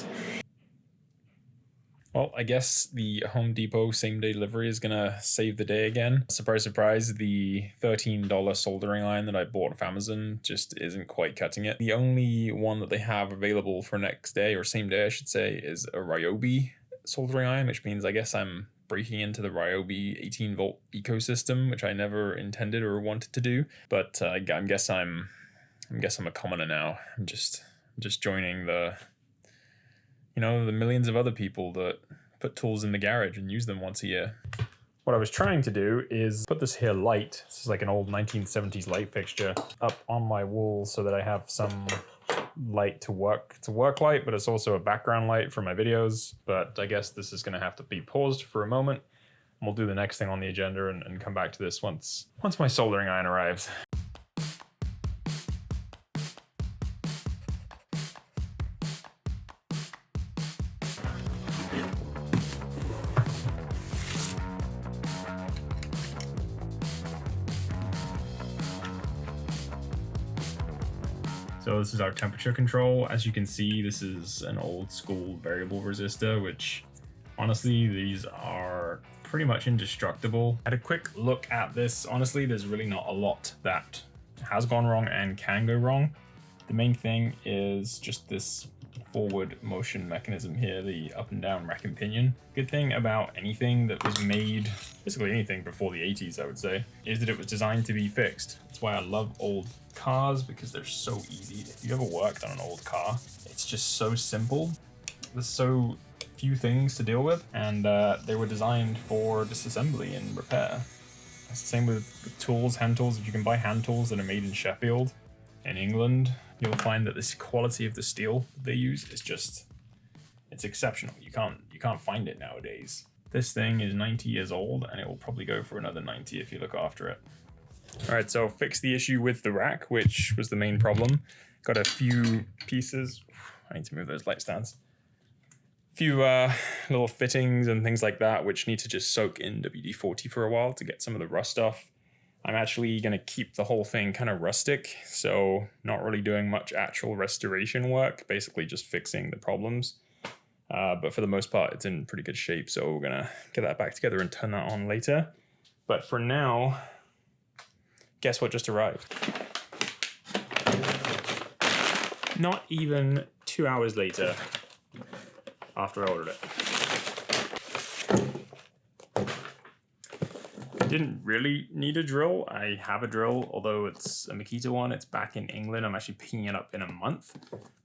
this. Well, I guess the Home Depot same-day delivery is gonna save the day again. Surprise, surprise, the $13 soldering iron that I bought off Amazon just isn't quite cutting it. The only one that they have available for next day, or same day I should say, is a Ryobi soldering iron, which means I guess I'm breaking into the Ryobi 18-volt ecosystem, which I never intended or wanted to do. But I guess I'm a commoner now. I'm just joining the millions of other people that put tools in the garage and use them once a year. What I was trying to do is put this here light, this is like an old 1970s light fixture, up on my wall so that I have some light to work light, but it's also a background light for my videos. But I guess this is gonna have to be paused for a moment. And we'll do the next thing on the agenda and come back to this once my soldering iron arrives. So this is our temperature control. As you can see, this is an old school variable resistor, which honestly, these are pretty much indestructible. I had a quick look at this. Honestly, there's really not a lot that has gone wrong and can go wrong. The main thing is just this forward motion mechanism here, the up and down rack and pinion. Good thing about anything that was made, basically anything before the 80s, I would say, is that it was designed to be fixed. That's why I love old cars, because they're so easy. If you ever worked on an old car, it's just so simple. There's so few things to deal with, and they were designed for disassembly and repair. It's the same with tools, hand tools. If you can buy hand tools that are made in Sheffield, in England, you'll find that this quality of the steel they use is just, it's exceptional. You can't find it nowadays. This thing is 90 years old, and it will probably go for another 90 if you look after it. All right, so fix the issue with the rack, which was the main problem. Got a few pieces. I need to move those light stands. Few little fittings and things like that, which need to just soak in WD-40 for a while to get some of the rust off. I'm actually gonna keep the whole thing kind of rustic, so not really doing much actual restoration work, basically just fixing the problems. But for the most part, it's in pretty good shape, so we're gonna get that back together and turn that on later. But for now, guess what just arrived? Not even 2 hours later after I ordered it. Didn't really need a drill. I have a drill, although it's a Makita one. It's back in England. I'm actually picking it up in a month.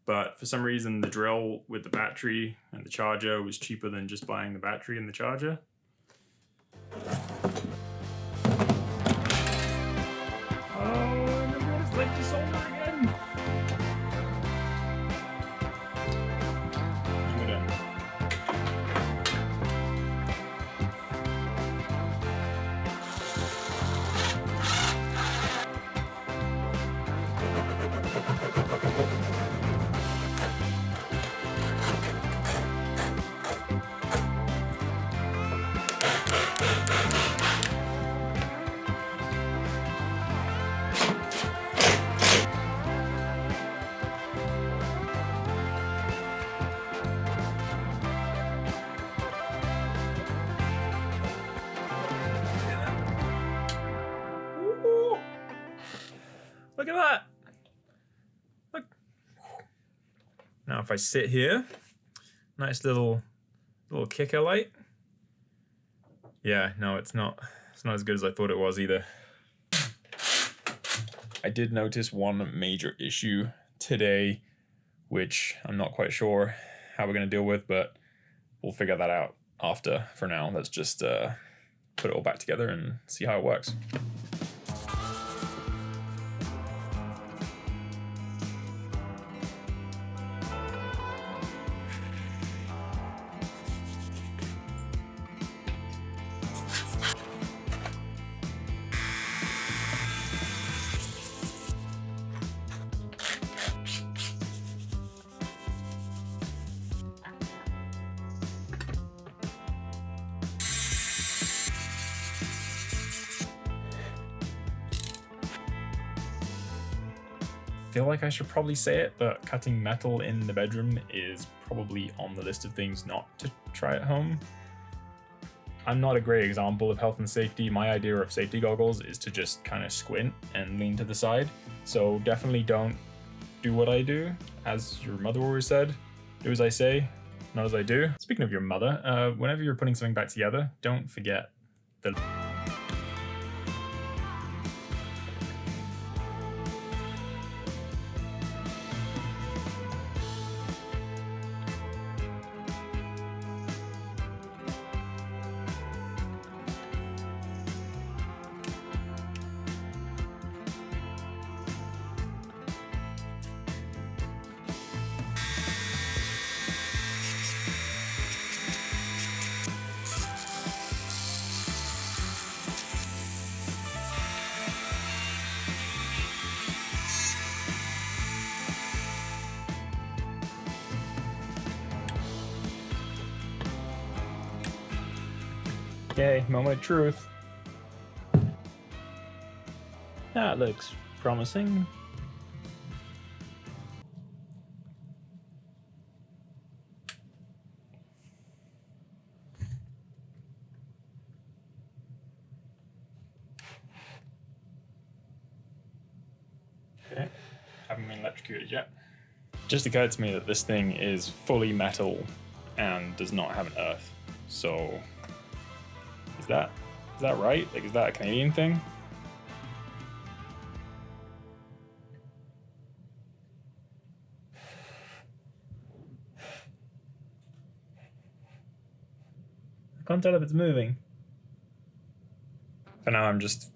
But for some reason, the drill with the battery and the charger was cheaper than just buying the battery and the charger. Oh, I remember what it's like to solder again. Look at that. Look. Now if I sit here, nice little kicker light. Yeah, no, it's not as good as I thought it was either. I did notice one major issue today, which I'm not quite sure how we're gonna deal with, but we'll figure that out after. For now, let's just put it all back together and see how it works. feel like I should probably say it, but cutting metal in the bedroom is probably on the list of things not to try at home. I'm not a great example of health and safety. My idea of safety goggles is to just kind of squint and lean to the side. So definitely don't do what I do. As your mother always said, do as I say, not as I do. Speaking of your mother, whenever you're putting something back together, don't forget the... Okay, moment of truth. That looks promising. Okay, haven't been electrocuted yet. Just occurred to me that this thing is fully metal and does not have an earth. So, is that right? Like, is that a Canadian thing? I can't tell if it's moving. For now, I'm just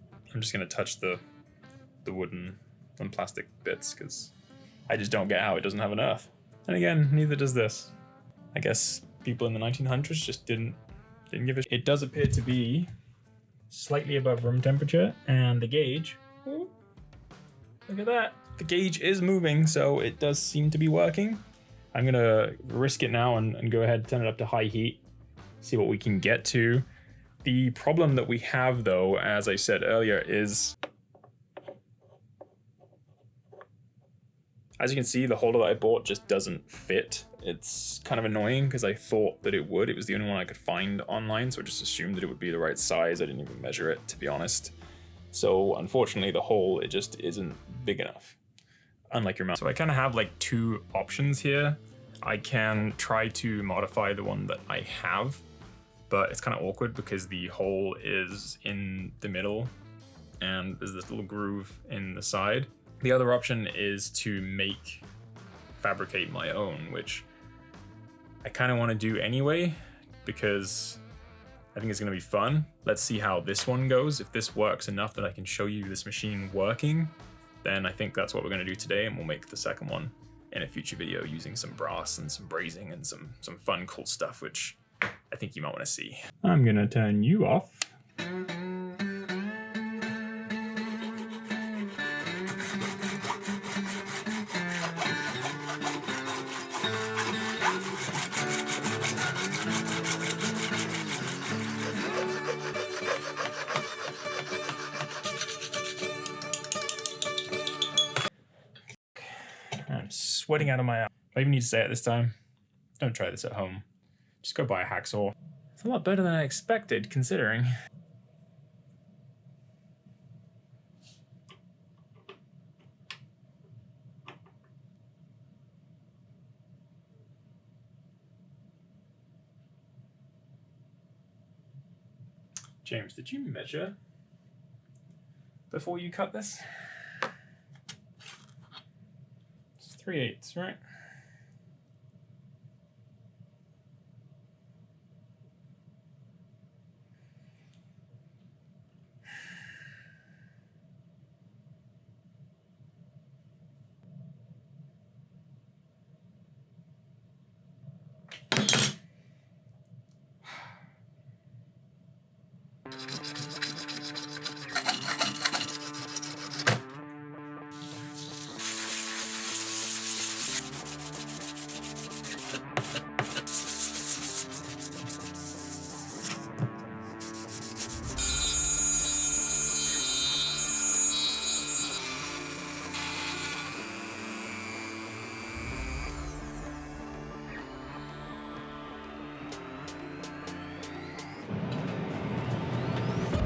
gonna touch the wooden and plastic bits because I just don't get how it doesn't have an earth. And again, neither does this. I guess people in the 1900s just didn't give a shit. It does appear to be slightly above room temperature, and the gauge, ooh, look at that. The gauge is moving, so it does seem to be working. I'm gonna risk it now and go ahead and turn it up to high heat, see what we can get to. The problem that we have though, as I said earlier, is as you can see, the holder that I bought just doesn't fit. It's kind of annoying because I thought that it would. It was the only one I could find online, so I just assumed that it would be the right size. I didn't even measure it, to be honest. So unfortunately, the hole, it just isn't big enough, unlike your mouse. So I kind of have like two options here. I can try to modify the one that I have, but it's kind of awkward because the hole is in the middle and there's this little groove in the side. The other option is to fabricate my own, which I kind of want to do anyway, because I think it's going to be fun. Let's see how this one goes. If this works enough that I can show you this machine working, then I think that's what we're going to do today, and we'll make the second one in a future video using some brass and some brazing and some fun, cool stuff, which I think you might want to see. I'm going to turn you off. I'm sweating out of my eye. I even need to say it this time. Don't try this at home. Just go buy a hacksaw. It's a lot better than I expected, considering. James, did you measure before you cut this? It's 3/8, right?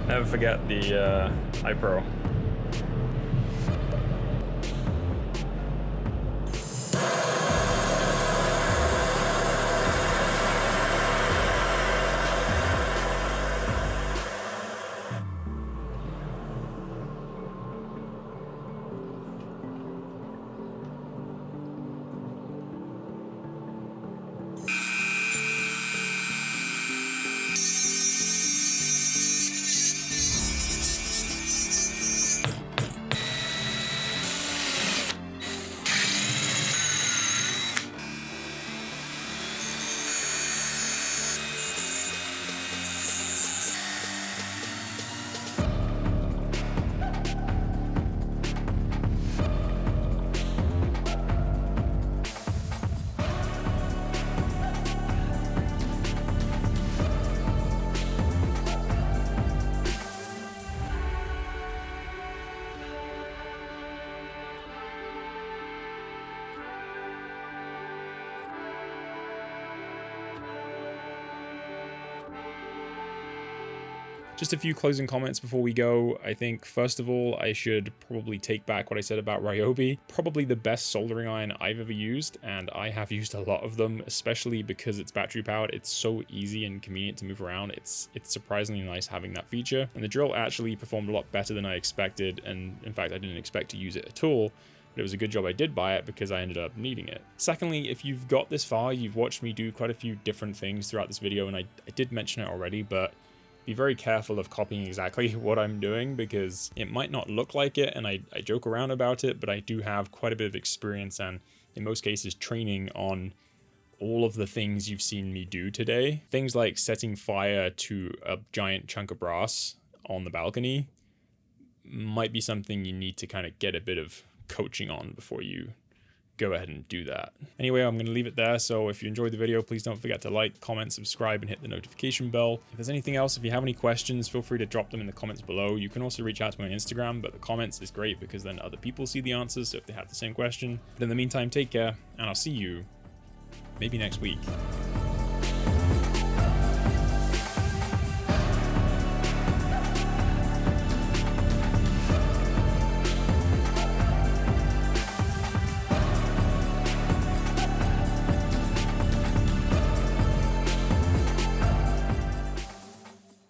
Never forget the iPro. Just a few closing comments before we go. I think, first of all, I should probably take back what I said about Ryobi. Probably the best soldering iron I've ever used, and I have used a lot of them, especially because it's battery powered. It's so easy and convenient to move around. It's surprisingly nice having that feature. And the drill actually performed a lot better than I expected, and in fact, I didn't expect to use it at all. But it was a good job I did buy it because I ended up needing it. Secondly, if you've got this far, you've watched me do quite a few different things throughout this video, and I did mention it already, but be very careful of copying exactly what I'm doing because it might not look like it, and I joke around about it, but I do have quite a bit of experience and in most cases training on all of the things you've seen me do today. Things like setting fire to a giant chunk of brass on the balcony might be something you need to kind of get a bit of coaching on before you go ahead and do that. Anyway, I'm going to leave it there. So if you enjoyed the video, please don't forget to like, comment, subscribe, and hit the notification bell. If there's anything else, if you have any questions, feel free to drop them in the comments below. You can also reach out to me on Instagram, but the comments is great because then other people see the answers, so if they have the same question. But in the meantime, take care, and I'll see you maybe next week.